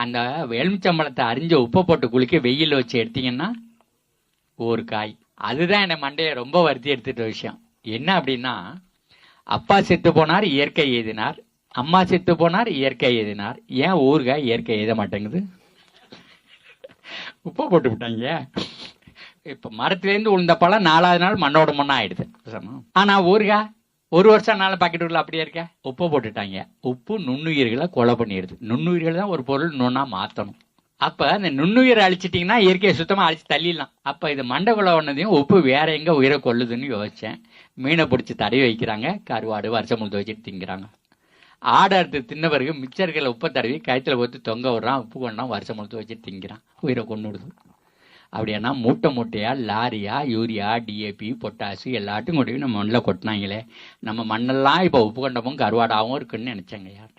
அந்த எலுமிச்சம்பழத்தை அரிஞ்ச உப்பை போட்டு குளிக்க வெயில் வச்சு எடுத்தீங்கன்னா ஒரு காய். அதுதான் என்னை மண்டையை ரொம்ப வருத்தி எடுத்துட்ட விஷயம். என்ன அப்படின்னா, அப்பா செத்து போனார் இயற்கை எழுதினார், அம்மா செத்து போனார் இயற்கை எழுதினார், ஏன் ஊறுகாய் இயற்கை எழுத மாட்டேங்குது? உப்பை போட்டு விட்டாங்க. இப்ப மரத்திலேருந்து உளுந்த பழம் 4வது நாள் மண்ணோட மண்ணா ஆயிடுது. ஆனா ஊறுகாய் 1 வருஷம் நாள் பாக்கெட்டுக்குள்ள அப்படியே இருக்க, உப்பை போட்டுட்டாங்க. உப்பு நுண்ணுயிர்களை கொலை பண்ணிடுது. நுண்ணுயிர்கள் தான் ஒரு பொருள் நுண்ணா மாத்தணும். அப்ப அந்த நுண்ணுயிரை அழிச்சிட்டீங்கன்னா இயற்கையை சுத்தமா அழிச்சு தள்ளிடலாம். அப்ப இது மண்டைக்குள்ள ஒன்னதையும் உப்பு வேற எங்க உயிரை கொள்ளுதுன்னு யோசிச்சேன். மீனை பிடிச்சி தடவி வைக்கிறாங்க, கருவாடு வருஷம் முழுது வச்சுட்டு திங்கிறாங்க. ஆடு அறுத்து தின்ன பிறகு மிச்சர்களை உப்பை தடவி கயத்துல போட்டு தொங்க விடுறான், உப்பு கொண்டான், வருஷம் முழுது வச்சுட்டு திங்கிறான், உயிரை கொண்டுடுது. அப்படின்னா மூட்டை மூட்டையா லாரியா யூரியா டிஏபி பொட்டாசு எல்லாத்தையும் கொண்டு நம்ம மண்ணில் கொட்டினாங்களே, நம்ம மண்ணெல்லாம் இப்போ உப்பு கண்டமும் கருவாடாகவும் இருக்குன்னு நினைச்சாங்க யார்?